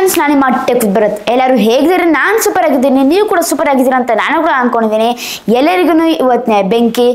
Friends, ನಾನು ನಿಮ್ಮ tech with Bharat. ಎಲ್ಲರೂ ಹೇಗಿದ್ದೀರಿ? ನಾನು ಸೂಪರ್ ಆಗಿದ್ದೀನಿ, ನೀವು ಕೂಡ ಸೂಪರ್ ಆಗಿದ್ದೀರಾ ಅಂತ ನಾನು ಕೂಡ ಅನ್ಕೊಂಡಿದ್ದೀನಿ. ಎಲ್ಲರಿಗೂ ಇವತ್ತನೇ ಬೆಂಕಿ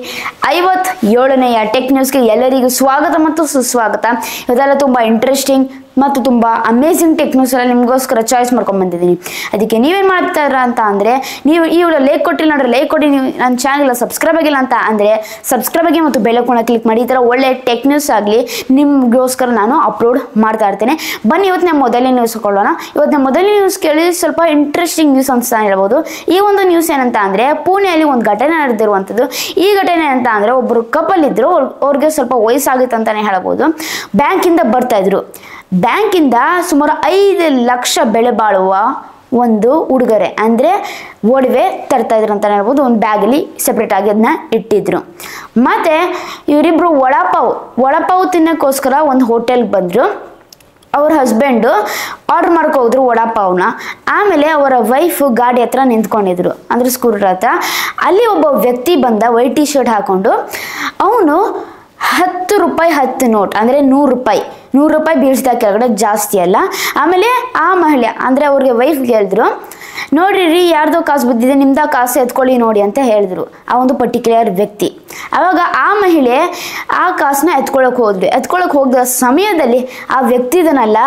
57ನೇಯ ಟೆಕ್ ನ್ಯೂಸ್ಗೆ ಎಲ್ಲರಿಗೂ ಸ್ವಾಗತ ಮತ್ತು ಸುಸ್ವಾಗತ. ಇವತ್ತೆಲ್ಲ ತುಂಬ ಇಂಟ್ರೆಸ್ಟಿಂಗ್ ಮತ್ತು ತುಂಬ ಅಮೇಝಿಂಗ್ ಟೆಕ್ ನ್ಯೂಸ್ ಎಲ್ಲ ನಿಮಗೋಸ್ಕರ ಚಾಯ್ಸ್ ಮಾಡ್ಕೊಂಡು ಬಂದಿದ್ದೀನಿ. ಅದಕ್ಕೆ ನೀವೇನು ಮಾಡ್ತಾರ ಅಂತ ಅಂದರೆ, ನೀವು ಈ ವಿಡಿಯೋ ಲೈಕ್ ಕೊಟ್ಟಿಲ್ಲ ನೋಡ್ರಿ, ಲೈಕ್ ಕೊಡಿ. ನೀವು ನನ್ನ ಚಾನಲ್ ಸಬ್ಸ್ಕ್ರೈಬ್ ಆಗಿಲ್ಲ ಅಂತ ಅಂದರೆ ಸಬ್ಸ್ಕ್ರೈಬ್ ಆಗಿ ಮತ್ತು ಬೆಲ್ ಐಕಾನ್ ಕ್ಲಿಕ್ ಮಾಡಿ. ಈ ಥರ ಒಳ್ಳೆ ಟೆಕ್ ನ್ಯೂಸ್ ಆಗಲಿ ನಿಮಗೋಸ್ಕರ ನಾನು ಅಪ್ಲೋಡ್ ಮಾಡ್ತಾ ಇರ್ತೇನೆ. ಬನ್ನಿ ಇವತ್ತು ನಾನು ಮೊದಲನೇ ನ್ಯೂಸ್ ಕೊಳ್ಳೋಣ. ಇವತ್ತು ನಾನು ಮೊದಲನೇ ನ್ಯೂಸ್ ಕೇಳಿ ಸ್ವಲ್ಪ ಇಂಟ್ರೆಸ್ಟಿಂಗ್ ನ್ಯೂಸ್ ಅಂತ ಹೇಳ್ಬೋದು. ಈ ಒಂದು ನ್ಯೂಸ್ ಏನಂತ ಅಂದರೆ, ಪುಣೆಯಲ್ಲಿ ಒಂದು ಘಟನೆ ನಡೆದಿರುವಂಥದ್ದು. ಈ ಘಟನೆ ಅಂತ ಅಂದರೆ, ಒಬ್ಬರು ಕಪಲ್ ಇದ್ದರು, ಅವ್ರಿಗೆ ಸ್ವಲ್ಪ ವಯಸ್ಸಾಗಿತ್ತು ಅಂತಲೇ ಹೇಳ್ಬೋದು. ಬ್ಯಾಂಕಿಂದ ಬರ್ತಾ ಇದ್ರು. ಬ್ಯಾಂಕಿಂದ ಸುಮಾರು 5 ಲಕ್ಷ ಬೆಲೆ ಬಾಳುವ ಒಂದು ಉಡುಗೊರೆ ಅಂದರೆ ಒಡವೆ ತರ್ತಾ ಇದ್ರು ಅಂತ ಹೇಳ್ಬೋದು. ಒಂದು ಬ್ಯಾಗಲ್ಲಿ ಸೆಪ್ರೇಟ್ ಆಗಿ ಅದನ್ನ ಇಟ್ಟಿದ್ರು. ಮತ್ತು ಇವರಿಬ್ಬರು ವಡಾಪಾವ್ ತಿನ್ನೋಕ್ಕೋಸ್ಕರ ಒಂದು ಹೋಟೆಲ್ಗೆ ಬಂದರು. ಅವ್ರ ಹಸ್ಬೆಂಡು ಆರ್ಡ್ರ್ ಮಾಡ್ಕೋದ್ರು ವಡಾಪಾವ್ನ. ಆಮೇಲೆ ಅವರ ವೈಫು ಗಾಡಿ ಹತ್ರ ನಿಂತ್ಕೊಂಡಿದ್ರು, ಅಂದರೆ ಸ್ಕೂಟರ್ ಹತ್ರ. ಅಲ್ಲಿ ಒಬ್ಬ ವ್ಯಕ್ತಿ ಬಂದ, ವೈಟ್ ಟಿ ಶರ್ಟ್ ಹಾಕ್ಕೊಂಡು. ಅವನು 10 ರೂಪಾಯಿ 10 ನೋಟ್ ಅಂದರೆ 100 ರೂಪಾಯಿ ಬೀಳ್ಸಿದ ಕೆಳಗಡೆ, ಜಾಸ್ತಿ ಅಲ್ಲ. ಆಮೇಲೆ ಆ ಮಹಿಳೆ ಅಂದರೆ ಅವ್ರಿಗೆ ವೈಫ್ ಹೇಳಿದ್ರು, ನೋಡ್ರಿ ರೀ, ಯಾರ್ದೋ ಕಾಸು ಬಿದ್ದಿದೆ, ನಿಮ್ದ ಕಾಸು ಎತ್ಕೊಳ್ಳಿ ನೋಡಿ ಅಂತ ಹೇಳಿದ್ರು ಆ ಒಂದು ಪರ್ಟಿಕ್ಯುಲರ್ ವ್ಯಕ್ತಿ. ಆವಾಗ ಆ ಮಹಿಳೆ ಆ ಕಾಸನ್ನ ಎತ್ಕೊಳ್ಳೋಕೆ ಹೋದ ಸಮಯದಲ್ಲಿ ಆ ವ್ಯಕ್ತಿದನ್ನೆಲ್ಲ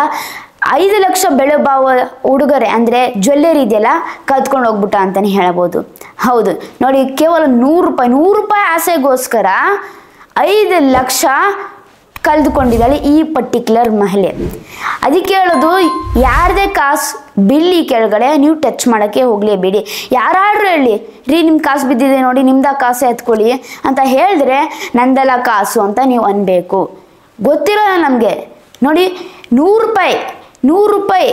5 ಲಕ್ಷ ಬೆಲೆ ಬಾಳುವ ಉಡುಗೊರೆ ಅಂದರೆ ಜ್ಯುವೆಲ್ಲರಿ ಇದೆಯಲ್ಲ, ಕದ್ಕೊಂಡು ಹೋಗ್ಬಿಟ್ಟ ಅಂತಲೇ ಹೇಳ್ಬೋದು. ಹೌದು ನೋಡಿ, ಕೇವಲ 100 ರೂಪಾಯಿ ಆಸೆಗೋಸ್ಕರ 5 ಲಕ್ಷ ಕಳೆದುಕೊಂಡಿದ್ದಾಳೆ ಈ ಪರ್ಟಿಕ್ಯುಲರ್ ಮಹಿಳೆ. ಅದಕ್ಕೆ ಹೇಳೋದು, ಯಾರದೇ ಕಾಸು ಬಿಲ್ಲಿ ಕೆಳಗಡೆ ನೀವು ಟಚ್ ಮಾಡೋಕ್ಕೆ ಹೋಗಲೇಬೇಡಿ. ಯಾರಾದ್ರೂ ಹೇಳಿ, ರೀ ನಿಮ್ಮ ಕಾಸು ಬಿದ್ದಿದೆ ನೋಡಿ, ನಿಮ್ದು ಕಾಸು ಎತ್ಕೊಳ್ಳಿ ಅಂತ ಹೇಳಿದ್ರೆ ನಂದೆಲ್ಲ ಕಾಸು ಅಂತ ನೀವು ಅನ್ಬೇಕು. ಗೊತ್ತಿರೋಲ್ಲ ನಮಗೆ. ನೋಡಿ, 100 ರೂಪಾಯಿ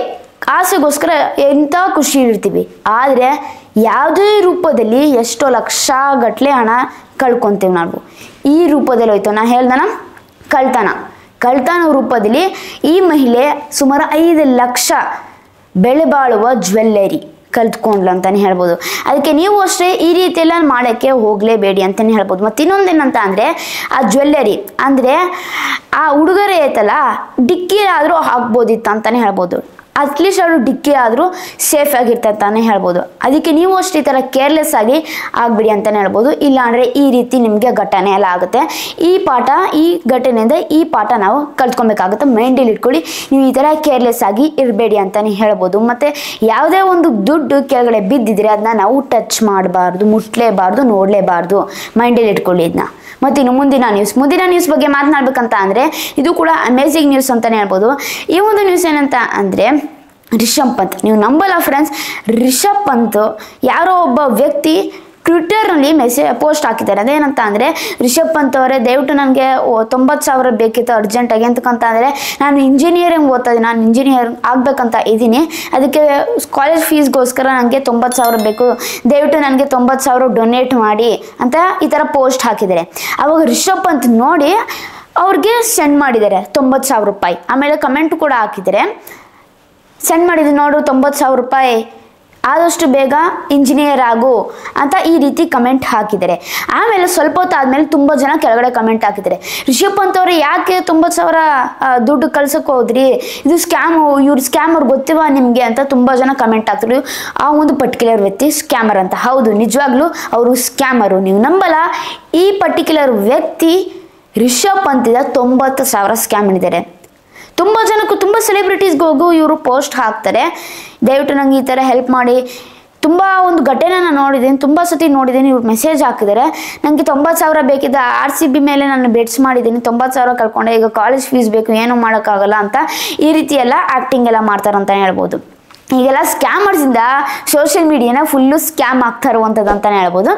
ಕಾಸಿಗೋಸ್ಕರ ಎಂಥ ಖುಷಿ ಇರ್ತೀವಿ, ಆದರೆ ಯಾವುದೇ ರೂಪದಲ್ಲಿ ಎಷ್ಟೋ ಲಕ್ಷ ಗಟ್ಟಲೆ ಹಣ ಕಳ್ಕೊತೀವಿ ನಾವು. ಈ ರೂಪದಲ್ಲಿ ಹೋಯ್ತು, ನಾನು ಹೇಳ್ದನ ಕಳ್ತನ ರೂಪದಲ್ಲಿ ಈ ಮಹಿಳೆ ಸುಮಾರು 5 ಲಕ್ಷ ಬೆಲೆ ಬಾಳುವ ಜ್ಯುವೆಲ್ಲರಿ ಕಲ್ತ್ಕೊಂಡ್ಲು ಅಂತಲೇ ಹೇಳ್ಬೋದು. ಅದಕ್ಕೆ ನೀವು ಅಷ್ಟೇ ಈ ರೀತಿಯೆಲ್ಲ ಮಾಡೋಕ್ಕೆ ಹೋಗಲೇಬೇಡಿ ಅಂತಲೇ ಹೇಳ್ಬೋದು. ಮತ್ತು ಇನ್ನೊಂದೇನಂತ ಅಂದರೆ, ಆ ಜ್ಯುವೆಲ್ಲರಿ ಅಂದರೆ ಆ ಉಡುಗೊರೆ ಐತಲ್ಲ, ಡಿಕ್ಕಿ ಆದರೂ ಹಾಕ್ಬೋದಿತ್ತು ಅಂತಲೇ ಹೇಳ್ಬೋದು. ಅಟ್ಲೀಸ್ಟ್ ಅವರು ಡಿಕ್ಕಿ ಆದರೂ ಸೇಫ್ ಆಗಿರ್ತಂತಾನೆ ಹೇಳ್ಬೋದು. ಅದಕ್ಕೆ ನೀವು ಅಷ್ಟು ಈ ಥರ ಕೇರ್ಲೆಸ್ ಆಗಿ ಆಗ್ಬಿಡಿ ಅಂತಲೇ ಹೇಳ್ಬೋದು. ಇಲ್ಲಾಂದರೆ ಈ ರೀತಿ ನಿಮಗೆ ಘಟನೆ ಎಲ್ಲ ಆಗುತ್ತೆ. ಈ ಘಟನೆಯಿಂದ ಈ ಪಾಠ ನಾವು ಕಲ್ತ್ಕೊಬೇಕಾಗುತ್ತೆ. ಮೈಂಡಲ್ಲಿ ಇಟ್ಕೊಳ್ಳಿ, ನೀವು ಈ ಥರ ಕೇರ್ಲೆಸ್ ಆಗಿ ಇರಬೇಡಿ ಅಂತಲೇ ಹೇಳ್ಬೋದು. ಮತ್ತು ಯಾವುದೇ ಒಂದು ದುಡ್ಡು ಕೆಳಗಡೆ ಬಿದ್ದಿದ್ರೆ ಅದನ್ನ ನಾವು ಟಚ್ ಮಾಡಬಾರ್ದು, ಮುಟ್ಲೇಬಾರ್ದು, ನೋಡಲೇಬಾರ್ದು. ಮೈಂಡಲ್ಲಿ ಇಟ್ಕೊಳ್ಳಿ ಇದನ್ನ. ಮತ್ತು ಇನ್ನು ಮುಂದಿನ ನ್ಯೂಸ್ ಬಗ್ಗೆ ಮಾತನಾಡಬೇಕಂತ ಅಂದರೆ, ಇದು ಕೂಡ ಅಮೇಝಿಂಗ್ ನ್ಯೂಸ್ ಅಂತಲೇ ಹೇಳ್ಬೋದು. ಈ ಒಂದು ನ್ಯೂಸ್ ಏನಂತ ಅಂದರೆ, ರಿಷಬ್ ಪಂತ್. ನೀವು ನಂಬಲ್ಲ ಫ್ರೆಂಡ್ಸ್, ರಿಷಬ್ ಪಂತ್ ಯಾರೋ ಒಬ್ಬ ವ್ಯಕ್ತಿ ಟ್ವಿಟ್ಟರ್ನಲ್ಲಿ ಪೋಸ್ಟ್ ಹಾಕಿದ್ದಾರೆ. ಅದೇನಂತ ಅಂದರೆ, ರಿಷಬ್ ಪಂತ್ ಅವರೇ, ದಯವಿಟ್ಟು ನನಗೆ 90,000 ಬೇಕಿತ್ತು ಅರ್ಜೆಂಟಾಗಿ. ಅಂತಕ್ಕಂತ ಅಂದರೆ, ನಾನು ಇಂಜಿನಿಯರಿಂಗ್ ಓದ್ತಾ ಇದ್ದೀನಿ, ನಾನು ಇಂಜಿನಿಯರ್ ಆಗಬೇಕಂತ ಇದ್ದೀನಿ. ಅದಕ್ಕೆ ಕಾಲೇಜ್ ಫೀಸ್ಗೋಸ್ಕರ ನನಗೆ 90,000 ಬೇಕು, ದಯವಿಟ್ಟು ನನಗೆ 90,000 ಡೊನೇಟ್ ಮಾಡಿ ಅಂತ ಈ ಥರ ಪೋಸ್ಟ್ ಹಾಕಿದ್ದಾರೆ. ಆವಾಗ ರಿಷಬ್ ಪಂತ್ ನೋಡಿ ಅವ್ರಿಗೆ ಸೆಂಡ್ ಮಾಡಿದ್ದಾರೆ 90,000 ರೂಪಾಯಿ. ಆಮೇಲೆ ಕಮೆಂಟ್ ಕೂಡ ಹಾಕಿದ್ದಾರೆ, ಸೆಂಡ್ ಮಾಡಿದ್ರು ನೋಡು 90,000 ರೂಪಾಯಿ, ಆದಷ್ಟು ಬೇಗ ಇಂಜಿನಿಯರ್ ಆಗು ಅಂತ ಈ ರೀತಿ ಕಮೆಂಟ್ ಹಾಕಿದ್ದಾರೆ. ಆಮೇಲೆ ಸ್ವಲ್ಪ ಹೊತ್ತು ಆದಮೇಲೆ ತುಂಬ ಜನ ಕೆಳಗಡೆ ಕಮೆಂಟ್ ಹಾಕಿದ್ದಾರೆ, ರಿಷಬ್ ಪಂತ್ ಅವರು ಯಾಕೆ 90,000 ದುಡ್ಡು ಕಳ್ಸೋಕೆ ಹೋದ್ರಿ, ಇದು ಸ್ಕ್ಯಾಮು, ಸ್ಕ್ಯಾಮರ್ ಗೊತ್ತಿವ ನಿಮಗೆ ಅಂತ ತುಂಬ ಜನ ಕಮೆಂಟ್ ಹಾಕ್ತಿದ್ರು. ಆ ಒಂದು ಪರ್ಟಿಕ್ಯುಲರ್ ವ್ಯಕ್ತಿ ಸ್ಕ್ಯಾಮರ್ ಅಂತ. ಹೌದು, ನಿಜವಾಗ್ಲೂ ಅವರು ಸ್ಕ್ಯಾಮರು. ನೀವು ನಂಬಲ್ಲ, ಈ ಪರ್ಟಿಕ್ಯುಲರ್ ವ್ಯಕ್ತಿ ರಿಷಬ್ ಪಂತಿಂದ 90,000 ಸ್ಕ್ಯಾಮ್ ಮಾಡಿದ್ದಾರೆ. ತುಂಬ ಜನಕ್ಕೂ, ತುಂಬ ಸೆಲೆಬ್ರಿಟೀಸ್ಗೋಗು ಇವರು ಪೋಸ್ಟ್ ಹಾಕ್ತಾರೆ, ದಯವಿಟ್ಟು ನಂಗೆ ಈ ಥರ ಹೆಲ್ಪ್ ಮಾಡಿ. ತುಂಬ ಒಂದು ಘಟನೆ ನಾನು ನೋಡಿದ್ದೀನಿ, ತುಂಬ ಸತಿ ನೋಡಿದ್ದೀನಿ, ಇವ್ರು ಮೆಸೇಜ್ ಹಾಕಿದ್ದಾರೆ, ನನಗೆ 90,000 ಬೇಕಿದ್ದ, RCB ಮೇಲೆ ನಾನು ಬೆಟ್ಸ್ ಮಾಡಿದ್ದೀನಿ, 90,000 ಕಳ್ಕೊಂಡೆ, ಈಗ ಕಾಲೇಜ್ ಫೀಸ್ ಬೇಕು, ಏನೂ ಮಾಡೋಕ್ಕಾಗಲ್ಲ ಅಂತ ಈ ರೀತಿ ಎಲ್ಲ ಆ್ಯಕ್ಟಿಂಗ್ ಎಲ್ಲ ಮಾಡ್ತಾರಂತ ಹೇಳ್ಬೋದು. ಈಗೆಲ್ಲ ಸ್ಕ್ಯಾಮರ್ಸಿಂದ ಸೋಷಿಯಲ್ ಮೀಡಿಯಾನ ಫುಲ್ಲು ಸ್ಕ್ಯಾಮ್ ಆಗ್ತಾ ಇರುವಂಥದ್ದು ಅಂತಲೇ ಹೇಳ್ಬೋದು.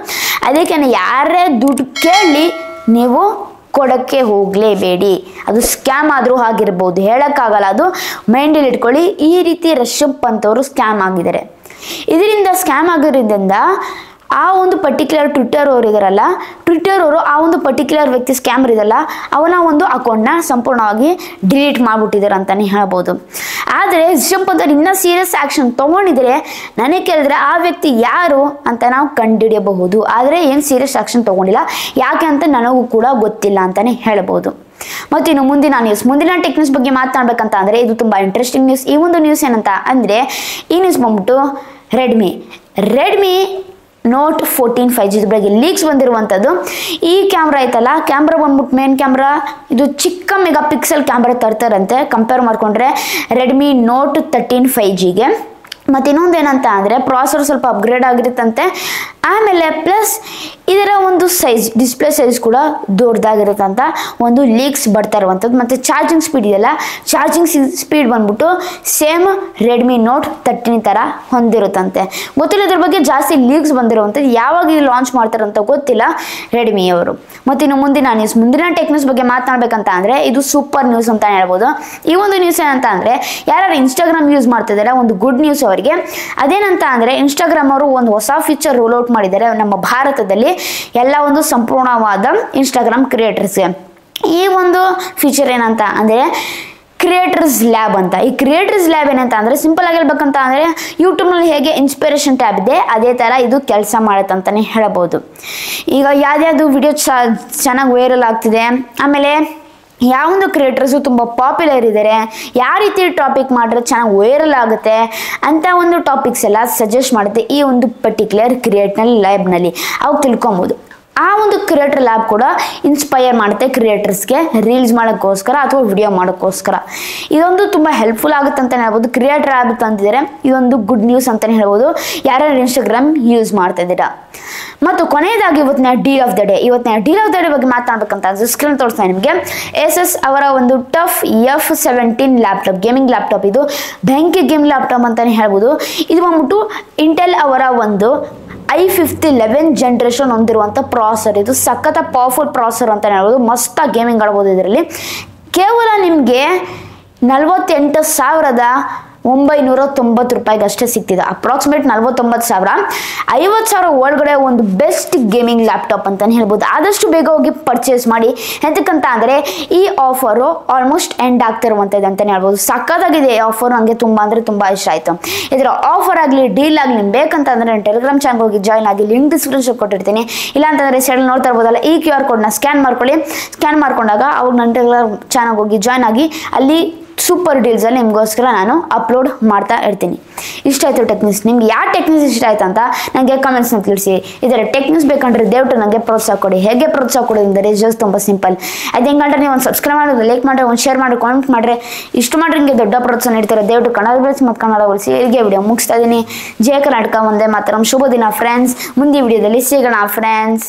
ಅದಕ್ಕೆ ಯಾರೇ ದುಡ್ಡು ಕೇಳಿ ನೀವು ಕೊಡೋಕ್ಕೆ ಹೋಗಲೇಬೇಡಿ. ಅದು ಸ್ಕ್ಯಾಮ್ ಆದರೂ ಆಗಿರ್ಬೋದು, ಹೇಳೋಕ್ಕಾಗಲ್ಲ. ಅದು ಮೈಂಡಲ್ಲಿ ಇಟ್ಕೊಳ್ಳಿ. ಈ ರೀತಿ ರಿಷಬ್ ಪಂತ್ ಅವರು ಸ್ಕ್ಯಾಮ್ ಆಗಿದ್ದಾರೆ. ಇದರಿಂದ ಸ್ಕ್ಯಾಮ್ ಆಗಿರೋದ್ರಿಂದ ಆ ಒಂದು ಪರ್ಟಿಕ್ಯುಲರ್ ಟ್ವಿಟ್ಟರ್ ಅವರು ಆ ಒಂದು ಪರ್ಟಿಕ್ಯುಲರ್ ವ್ಯಕ್ತಿ ಸ್ಕ್ಯಾಮರ್ ಇದಲ್ಲ, ಅವನ ಒಂದು ಅಕೌಂಟ್ನ ಸಂಪೂರ್ಣವಾಗಿ ಡಿಲೀಟ್ ಮಾಡಿಬಿಟ್ಟಿದ್ದಾರೆ ಅಂತಲೇ ಹೇಳ್ಬೋದು. ಆದರೆ ರಿಷಬ್ ಪಂತ್ ಇನ್ನೂ ಸೀರಿಯಸ್ ಆ್ಯಕ್ಷನ್ ತೊಗೊಂಡಿದ್ರೆ, ನನಗೆ ಕೇಳಿದ್ರೆ ಆ ವ್ಯಕ್ತಿ ಯಾರು ಅಂತ ನಾವು ಕಂಡುಹಿಡಿಯಬಹುದು. ಆದರೆ ಏನು ಸೀರಿಯಸ್ ಆ್ಯಕ್ಷನ್ ತೊಗೊಂಡಿಲ್ಲ, ಯಾಕೆ ಅಂತ ನನಗೂ ಕೂಡ ಗೊತ್ತಿಲ್ಲ ಅಂತಲೇ ಹೇಳ್ಬೋದು. ಮತ್ತು ಇನ್ನು ಮುಂದಿನ ಟೆಕ್ ನ್ಯೂಸ್ ಬಗ್ಗೆ ಮಾತನಾಡಬೇಕಂತ ಅಂದರೆ ಇದು ತುಂಬ ಇಂಟ್ರೆಸ್ಟಿಂಗ್ ನ್ಯೂಸ್. ಈ ಒಂದು ನ್ಯೂಸ್ ಏನಂತ ಅಂದರೆ ಈ ನ್ಯೂಸ್ ಬಂದ್ಬಿಟ್ಟು ರೆಡ್ಮಿ ನೋಟ್ 14 5G ಬಗ್ಗೆ ಲೀಕ್ಸ್ ಬಂದಿರುವಂಥದ್ದು. ಈ ಕ್ಯಾಮ್ರಾ ಐತಲ್ಲ, ಕ್ಯಾಮ್ರಾ ಬಂದ್ಬಿಟ್ಟು ಮೇನ್ ಕ್ಯಾಮ್ರಾ ಇದು ಚಿಕ್ಕ ಮೆಗಾ ಪಿಕ್ಸೆಲ್ ಕ್ಯಾಮ್ರಾ ತರ್ತಾರಂತೆ ಕಂಪೇರ್ ಮಾಡಿಕೊಂಡ್ರೆ ರೆಡ್ಮಿ ನೋಟ್ 13 5Gಗೆ. ಮತ್ತು ಇನ್ನೊಂದು ಏನಂತ ಅಂದರೆ ಪ್ರಾಸೆಸರ್ ಸ್ವಲ್ಪ ಅಪ್ಗ್ರೇಡ್ ಆಗಿರುತ್ತಂತೆ. ಆಮೇಲೆ ಪ್ಲಸ್ ಇದರ ಒಂದು ಡಿಸ್ಪ್ಲೇ ಸೈಜ್ ಕೂಡ ದೊಡ್ಡದಾಗಿರುತ್ತಂತ ಒಂದು ಲೀಕ್ಸ್ ಬರ್ತಾ ಇರುವಂಥದ್ದು. ಮತ್ತು ಚಾರ್ಜಿಂಗ್ ಸ್ಪೀಡ್ ಇದೆಯಲ್ಲ, ಚಾರ್ಜಿಂಗ್ ಸ್ಪೀಡ್ ಬಂದ್ಬಿಟ್ಟು ಸೇಮ್ ರೆಡ್ಮಿ ನೋಟ್ 13 ಥರ ಹೊಂದಿರುತ್ತಂತೆ. ಗೊತ್ತಿಲ್ಲ ಇದ್ರ ಬಗ್ಗೆ ಜಾಸ್ತಿ ಲೀಕ್ಸ್ ಬಂದಿರುವಂಥದ್ದು. ಯಾವಾಗ ಇದು ಲಾಂಚ್ ಮಾಡ್ತಾರಂತ ಗೊತ್ತಿಲ್ಲ ರೆಡ್ಮಿಯವರು. ಮತ್ತು ಇನ್ನು ಮುಂದಿನ ಟೆಕ್ ನ್ಯೂಸ್ ಬಗ್ಗೆ ಮಾತನಾಡಬೇಕಂತ ಅಂದರೆ ಇದು ಸೂಪರ್ ನ್ಯೂಸ್ ಅಂತ ಹೇಳ್ಬೋದು. ಈ ಒಂದು ನ್ಯೂಸ್ ಏನಂತ ಅಂದರೆ ಯಾರು ಇನ್ಸ್ಟಾಗ್ರಾಮ್ ಯೂಸ್ ಮಾಡ್ತಿದ್ದಾರೆ ಒಂದು ಗುಡ್ ನ್ಯೂಸ್ ಅವರಿಗೆ. ಅದೇನಂತ ಅಂದರೆ ಇನ್ಸ್ಟಾಗ್ರಾಮ್ ಅವರು ಒಂದು ಹೊಸ ಫೀಚರ್ ರೋಲ್ ಔಟ್ ಮಾಡಿದ್ದಾರೆ ನಮ್ಮ ಭಾರತದಲ್ಲಿ ಎಲ್ಲ ಒಂದು ಸಂಪೂರ್ಣವಾದ ಇನ್ಸ್ಟಾಗ್ರಾಮ್ ಕ್ರಿಯೇಟರ್ಸ್ಗೆ. ಈ ಒಂದು ಫೀಚರ್ ಏನಂತ ಅಂದರೆ ಕ್ರಿಯೇಟರ್ಸ್ ಲ್ಯಾಬ್ ಅಂತ. ಈ ಕ್ರಿಯೇಟರ್ಸ್ ಲ್ಯಾಬ್ ಏನಂತ ಅಂದರೆ ಸಿಂಪಲ್ ಆಗಿ ಹೇಳ್ಬೇಕಂತ ಅಂದರೆ ಯೂಟ್ಯೂಬ್ನಲ್ಲಿ ಹೇಗೆ ಇನ್ಸ್ಪಿರೇಷನ್ ಟ್ಯಾಬ್ ಇದೆ ಅದೇ ಥರ ಇದು ಕೆಲಸ ಮಾಡುತ್ತೆ ಅಂತಲೇ ಹೇಳ್ಬೋದು. ಈಗ ಯಾವ್ದು ವಿಡಿಯೋ ಚೆನ್ನಾಗಿ ವೈರಲ್ ಆಗ್ತಿದೆ, ಆಮೇಲೆ ಯಾವೊಂದು ಕ್ರಿಯೇಟರ್ಸು ತುಂಬ ಪಾಪ್ಯುಲರ್ ಇದ್ದಾರೆ, ಯಾವ ರೀತಿ ಟಾಪಿಕ್ ಮಾಡಿದ್ರೆ ಚೆನ್ನಾಗಿ ವೈರಲ್ ಆಗುತ್ತೆ ಅಂತ ಒಂದು ಟಾಪಿಕ್ಸ್ ಎಲ್ಲ ಸಜೆಸ್ಟ್ ಮಾಡುತ್ತೆ ಈ ಒಂದು ಪರ್ಟಿಕ್ಯುಲರ್ ಲ್ಯಾಬ್ನಲ್ಲಿ. ಅವಾಗ ತಿಳ್ಕೊಬೋದು. ಆ ಒಂದು ಕ್ರಿಯೇಟರ್ ಲ್ಯಾಬ್ ಕೂಡ ಇನ್ಸ್ಪೈರ್ ಮಾಡುತ್ತೆ ಕ್ರಿಯೇಟರ್ಸ್ಗೆ ರೀಲ್ಸ್ ಮಾಡೋಕ್ಕೋಸ್ಕರ ಅಥವಾ ವಿಡಿಯೋ ಮಾಡೋಕ್ಕೋಸ್ಕರ. ಇದೊಂದು ತುಂಬ ಹೆಲ್ಪ್ಫುಲ್ ಆಗುತ್ತೆ ಅಂತಲೇ ಹೇಳ್ಬೋದು. ಕ್ರಿಯೇಟರ್ ಲ್ಯಾಬ್ ತಂದಿದ್ದಾರೆ, ಇದೊಂದು ಗುಡ್ ನ್ಯೂಸ್ ಅಂತಲೇ ಹೇಳ್ಬೋದು ಯಾರ್ಯಾರು ಇನ್ಸ್ಟಾಗ್ರಾಮ್ ಯೂಸ್ ಮಾಡ್ತಾ ಇದ್ದೀರಾ. ಮತ್ತು ಕೊನೆಯದಾಗಿ ಇವತ್ತಿನ ಡೀಲ್ ಆಫ್ ದ ಡೇ ಬಗ್ಗೆ ಮಾತಾಡ್ಬೇಕಂತ ಸ್ಕ್ರೀನ್ ತೋರಿಸ್ತಾ ನಿಮಗೆ ASUS ಅವರ ಒಂದು tough F17 laptop, gaming laptop. ಇದು ಬೆಂಕಿ ಗೇಮ್ ಲ್ಯಾಪ್ಟಾಪ್ ಅಂತಲೇ ಹೇಳ್ಬೋದು. ಇದು ಬಂದ್ಬಿಟ್ಟು ಇಂಟೆಲ್ ಅವರ ಒಂದು i5 11th ಜನರೇಷನ್ ಹೊಂದಿರುವಂಥ ಪ್ರಾಸೆಸರ್. ಇದು ಸಖತ್ ಪವರ್ಫುಲ್ ಪ್ರಾಸೆಸರ್ ಅಂತ ಹೇಳ್ಬೋದು. ಮಸ್ತಾಗಿ ಗೇಮಿಂಗ್ ಆಡ್ಬೋದು. ಇದರಲ್ಲಿ ಕೇವಲ ನಿಮಗೆ 48,990 ರೂಪಾಯಿಗೆ ಅಷ್ಟೇ ಸಿಗ್ತಿದೆ. ಅಪ್ರಾಕ್ಸಿಮೇಟ್ 49,000, 50,000 ಒಳಗಡೆ ಒಂದು ಬೆಸ್ಟ್ ಗೇಮಿಂಗ್ ಲ್ಯಾಪ್ಟಾಪ್ ಅಂತಲೇ ಹೇಳ್ಬೋದು. ಆದಷ್ಟು ಬೇಗ ಹೋಗಿ ಪರ್ಚೇಸ್ ಮಾಡಿ. ಎಂತಕ್ಕಂತ ಅಂದರೆ ಈ ಆಫರು ಆಲ್ಮೋಸ್ಟ್ ಎಂಡ್ ಆಗ್ತಿರುವಂಥದ್ದು ಅಂತಲೇ ಹೇಳ್ಬೋದು. ಸಖತ್ತಾಗಿದೆ ಈ ಆಫರ್, ನನಗೆ ತುಂಬ ಅಂದರೆ ತುಂಬ ಇಷ್ಟ ಆಯಿತು. ಇದರ ಆಫರ್ ಆಗಲಿ ಡೀಲ್ ಆಗಲಿ ನಿಮ್ಗೆ ಬೇಕಂತಂದರೆ ನಾನು ಟೆಲಿಗ್ರಾಮ್ ಚಾನಲ್ ಹೋಗಿ ಜಾಯ್ನ್ ಆಗಿ, ಲಿಂಕ್ ಡಿಸ್ಕ್ರಿಪ್ಷನ್ ಕೊಟ್ಟಿರ್ತೀನಿ. ಇಲ್ಲಾಂತಂದರೆ ಸೈಡಲ್ಲಿ ನೋಡ್ತಾ ಇರ್ಬೋದಲ್ಲ ಈ QR ಕೋಡ್ನ ಸ್ಕ್ಯಾನ್ ಮಾಡ್ಕೊಳ್ಳಿ. ಸ್ಕ್ಯಾನ್ ಮಾಡ್ಕೊಂಡಾಗ ಅವಾಗ ನನ್ನ ಟೆಲಿಗ್ರಾಮ್ ಚಾನಲ್ ಹೋಗಿ ಜಾಯ್ನ್ ಆಗಿ ಅಲ್ಲಿ ಸೂಪರ್ ಡೀಲ್ಸಲ್ಲಿ ನಿಮಗೋಸ್ಕರ ನಾನು ಅಪ್ಲೋಡ್ ಮಾಡ್ತಾ ಇರ್ತೀನಿ. ಇಷ್ಟ ಆಯಿತು ಟೆಕ್ ನ್ಯೂಸ್. ನಿಮ್ಗೆ ಯಾವ ಟೆಕ್ ನ್ಯೂಸ್ ಇಷ್ಟ ಆಯ್ತು ಅಂತ ನನಗೆ ಕಮೆಂಟ್ಸ್ನ ತಿಳಿಸಿ. ಇದರ ಟೆಕ್ ನ್ಯೂಸ್ ಬೇಕಂದ್ರೆ ದಯವಿಟ್ಟು ನನಗೆ ಪ್ರೋತ್ಸಾಹ ಕೊಡಿ. ಹೇಗೆ ಪ್ರೋತ್ಸಾಹ ಕೊಡೋದಂದರೆ ಜಸ್ಟ್ ತುಂಬ ಸಿಂಪಲ್. ಅದು ಹೆಂಗಂದ್ರೆ ನೀವು ಒಂದು ಸಬ್ಸ್ಕ್ರೈಬ್ ಮಾಡೋದು, ಲೈಕ್ ಮಾಡಿದ್ರೆ, ಒಂದು ಶೇರ್ ಮಾಡಿ, ಕಾಮೆಂಟ್ ಮಾಡಿದ್ರೆ, ಇಷ್ಟು ಮಾಡಿದ್ರೆ ನಿಮಗೆ ದೊಡ್ಡ ಪ್ರೋತ್ಸಾಹ ನೀಡ್ತಾರೆ. ದಯವಿಟ್ಟು ಕನ್ನಡ ಬೆಳೆಸಿ ಮತ್ತು ಕನ್ನಡ ಉಳಿಸಿ. ಇಲ್ಲಿಗೆ ವಿಡಿಯೋ ಮುಗಿಸ್ತಾ ಇದ್ದೀನಿ. ಜಯ ಕರ್ನಾಟಕ, ಒಂದೇ ಮಾತರಂ. ಶುಭ ದಿನ ಫ್ರೆಂಡ್ಸ್. ಮುಂದಿನ ವಿಡಿಯೋದಲ್ಲಿ ಸಿಗೋಣ ಫ್ರೆಂಡ್ಸ್.